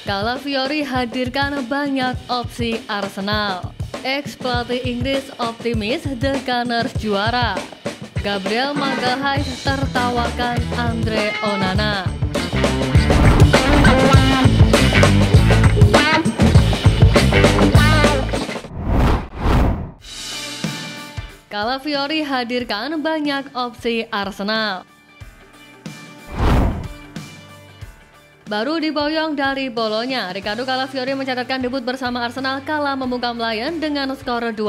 Calafiori hadirkan banyak opsi Arsenal. Ex-pelatih Inggris optimis The Gunners juara. Gabriel Magalhaes tertawakan Andre Onana. Calafiori hadirkan banyak opsi Arsenal. Baru diboyong dari Bolonya, Riccardo Calafiori mencatatkan debut bersama Arsenal kala membungkam Lyon dengan skor 2-0.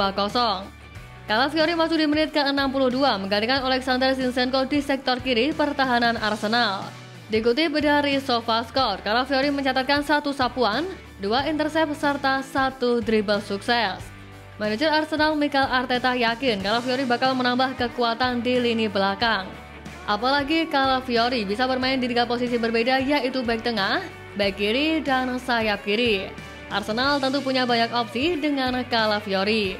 Calafiori masuk di menit ke-62 menggantikan Alexander Zinchenko di sektor kiri pertahanan Arsenal. Dikutip dari SofaScore, Calafiori mencatatkan 1 sapuan, 2 intercept serta 1 dribble sukses. Manajer Arsenal Mikel Arteta yakin Calafiori bakal menambah kekuatan di lini belakang. Apalagi Calafiori bisa bermain di 3 posisi berbeda, yaitu bek tengah, bek kiri, dan sayap kiri. Arsenal tentu punya banyak opsi dengan Calafiori.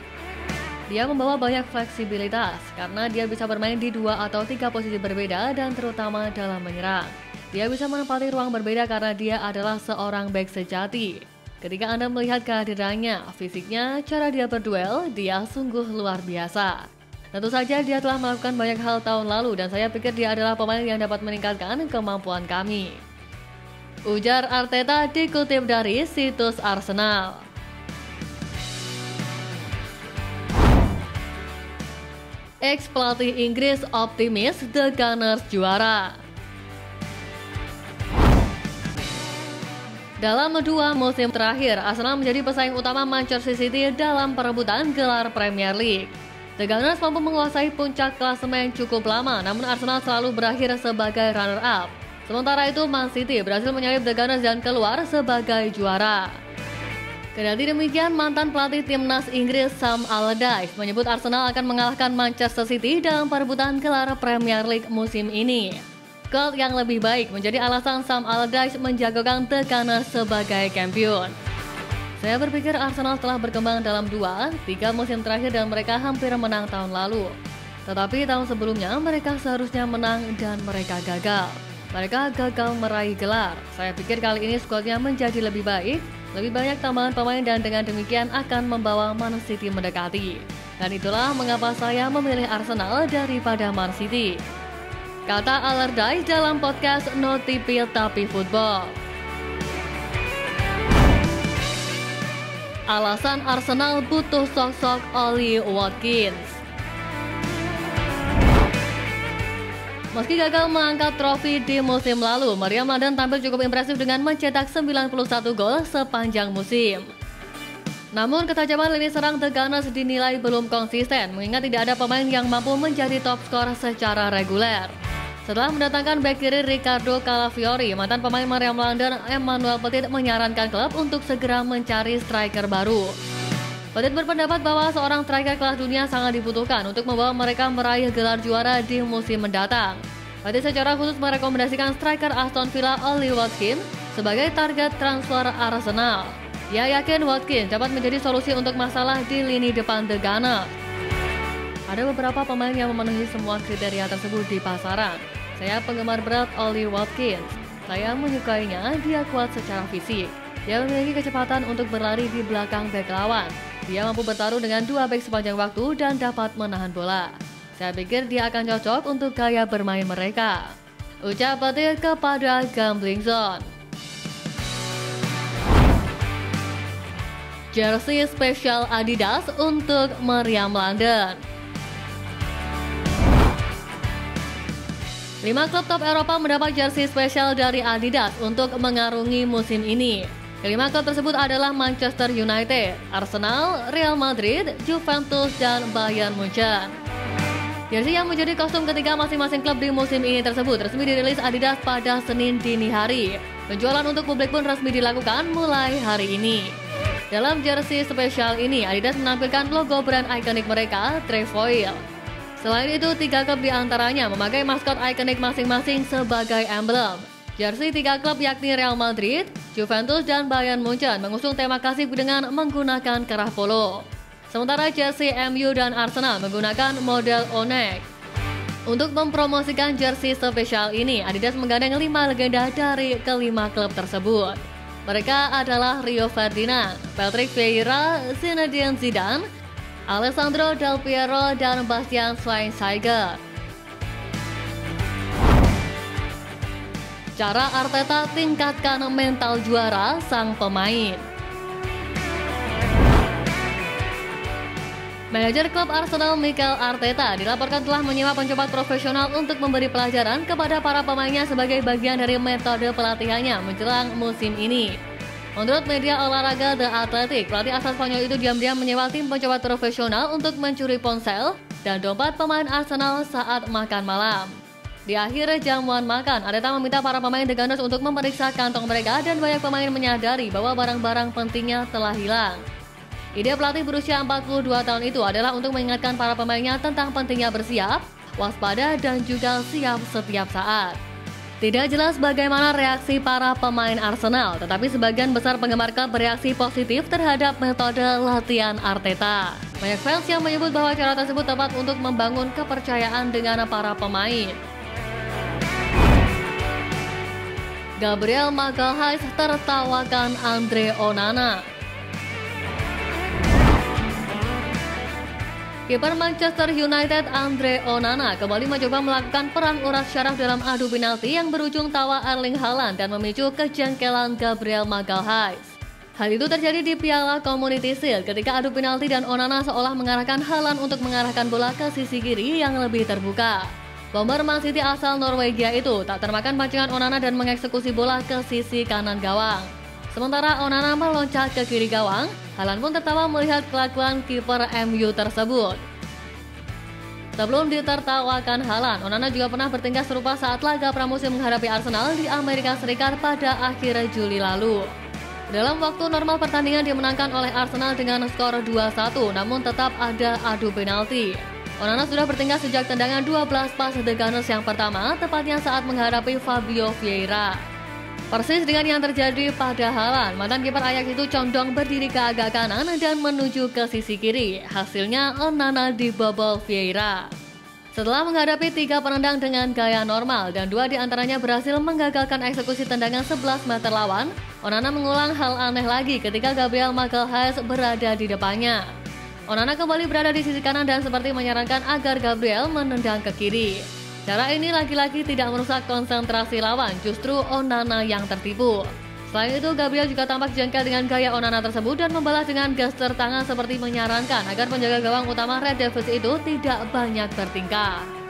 Dia membawa banyak fleksibilitas karena dia bisa bermain di 2 atau 3 posisi berbeda dan terutama dalam menyerang. Dia bisa menempati ruang berbeda karena dia adalah seorang bek sejati. Ketika Anda melihat kehadirannya, fisiknya, cara dia berduel, dia sungguh luar biasa. Tentu saja dia telah melakukan banyak hal tahun lalu dan saya pikir dia adalah pemain yang dapat meningkatkan kemampuan kami. Ujar Arteta dikutip dari situs Arsenal. Ex-pelatih Inggris optimis The Gunners juara. Dalam 2 musim terakhir, Arsenal menjadi pesaing utama Manchester City dalam perebutan gelar Premier League. The Gunners mampu menguasai puncak klasemen cukup lama, namun Arsenal selalu berakhir sebagai runner-up. Sementara itu, Man City berhasil menyalip The Gunners dan keluar sebagai juara. Kendati demikian, mantan pelatih timnas Inggris Sam Allardyce menyebut Arsenal akan mengalahkan Manchester City dalam perebutan gelar Premier League musim ini. Skor yang lebih baik menjadi alasan Sam Allardyce menjagokan The Gunners sebagai kampiun. Saya berpikir Arsenal telah berkembang dalam 2-3 musim terakhir dan mereka hampir menang tahun lalu. Tetapi tahun sebelumnya mereka seharusnya menang dan mereka gagal. Mereka gagal meraih gelar. Saya pikir kali ini skuadnya menjadi lebih baik, lebih banyak tambahan pemain dan dengan demikian akan membawa Man City mendekati. Dan itulah mengapa saya memilih Arsenal daripada Man City. Kata Allardyce dalam podcast No Tipil Tapi Football. Alasan Arsenal butuh sosok Ollie Watkins. Meski gagal mengangkat trofi di musim lalu, Meriam London tampil cukup impresif dengan mencetak 91 gol sepanjang musim. Namun ketajaman lini serang The Gunners dinilai belum konsisten, mengingat tidak ada pemain yang mampu menjadi top skor secara reguler. Setelah mendatangkan bek kiri Riccardo Calafiori, mantan pemain Meriam London Emmanuel Petit menyarankan klub untuk segera mencari striker baru. Petit berpendapat bahwa seorang striker kelas dunia sangat dibutuhkan untuk membawa mereka meraih gelar juara di musim mendatang. Petit secara khusus merekomendasikan striker Aston Villa Ollie Watkins sebagai target transfer Arsenal. Dia yakin Watkins dapat menjadi solusi untuk masalah di lini depan The Gunners. Ada beberapa pemain yang memenuhi semua kriteria tersebut di pasaran. Saya penggemar berat Ollie Watkins. Saya menyukainya, dia kuat secara fisik. Dia memiliki kecepatan untuk berlari di belakang bek lawan. Dia mampu bertarung dengan 2 bek sepanjang waktu dan dapat menahan bola. Saya pikir dia akan cocok untuk gaya bermain mereka. Ucap Petit kepada Gambling Zone. Jersey spesial Adidas untuk Meriam London. 5 klub top Eropa mendapat jersey spesial dari Adidas untuk mengarungi musim ini. Kelima klub tersebut adalah Manchester United, Arsenal, Real Madrid, Juventus, dan Bayern Munchen. Jersey yang menjadi kostum ketiga masing-masing klub di musim ini tersebut resmi dirilis Adidas pada Senin dini hari. Penjualan untuk publik pun resmi dilakukan mulai hari ini. Dalam jersey spesial ini, Adidas menampilkan logo brand ikonik mereka, Trefoil. Selain itu, 3 klub diantaranya memakai maskot ikonik masing-masing sebagai emblem. Jersey 3 klub yakni Real Madrid, Juventus, dan Bayern Munchen mengusung tema klasik dengan menggunakan kerah polo. Sementara jersey MU dan Arsenal menggunakan model O-neck. Untuk mempromosikan jersey spesial ini, Adidas menggandeng 5 legenda dari kelima klub tersebut. Mereka adalah Rio Ferdinand, Patrick Vieira, Zinedine Zidane, Alessandro Del Piero, dan Bastian Schweinsteiger. Cara Arteta tingkatkan mental juara sang pemain. Manajer klub Arsenal Mikel Arteta dilaporkan telah menyewa pencopat profesional untuk memberi pelajaran kepada para pemainnya sebagai bagian dari metode pelatihannya menjelang musim ini. Menurut media olahraga The Athletic, pelatih asal Spanyol itu diam-diam menyewa tim pencopat profesional untuk mencuri ponsel dan dompet pemain Arsenal saat makan malam. Di akhir jamuan makan, Arteta meminta para pemain The Gunners untuk memeriksa kantong mereka dan banyak pemain menyadari bahwa barang-barang pentingnya telah hilang. Ide pelatih berusia 42 tahun itu adalah untuk mengingatkan para pemainnya tentang pentingnya bersiap, waspada, dan juga siap setiap saat. Tidak jelas bagaimana reaksi para pemain Arsenal, tetapi sebagian besar penggemar klub bereaksi positif terhadap metode latihan Arteta. Banyak fans yang menyebut bahwa cara tersebut tepat untuk membangun kepercayaan dengan para pemain. Gabriel Magalhaes tertawakan Andre Onana. Kiper Manchester United Andre Onana kembali mencoba melakukan perang urat syaraf dalam adu penalti yang berujung tawa Erling Haaland dan memicu kejengkelan Gabriel Magalhaes. Hal itu terjadi di Piala Community Shield ketika adu penalti dan Onana seolah mengarahkan Haaland untuk mengarahkan bola ke sisi kiri yang lebih terbuka. Bomber Man City asal Norwegia itu tak termakan pancingan Onana dan mengeksekusi bola ke sisi kanan gawang. Sementara Onana meloncat ke kiri gawang, Haaland pun tertawa melihat kelakuan kiper MU tersebut. Sebelum ditertawakan Haaland, Onana juga pernah bertingkah serupa saat laga pramusim menghadapi Arsenal di Amerika Serikat pada akhir Juli lalu. Dalam waktu normal pertandingan dimenangkan oleh Arsenal dengan skor 2-1, namun tetap ada adu penalti. Onana sudah bertingkah sejak tendangan 12 pas The Gunners yang pertama, tepatnya saat menghadapi Fabio Vieira. Persis dengan yang terjadi pada Haaland, mantan kiper Ajax itu condong berdiri ke agak kanan dan menuju ke sisi kiri. Hasilnya Onana dibobol Vieira. Setelah menghadapi 3 penendang dengan gaya normal dan 2 diantaranya berhasil menggagalkan eksekusi tendangan 11 meter lawan, Onana mengulang hal aneh lagi ketika Gabriel Magalhaes berada di depannya. Onana kembali berada di sisi kanan dan seperti menyarankan agar Gabriel menendang ke kiri. Cara ini lagi-lagi tidak merusak konsentrasi lawan, justru Onana yang tertipu. Selain itu, Gabriel juga tampak jengkel dengan gaya Onana tersebut dan membalas dengan gestur tangan seperti menyarankan agar penjaga gawang utama Red Devils itu tidak banyak bertingkah.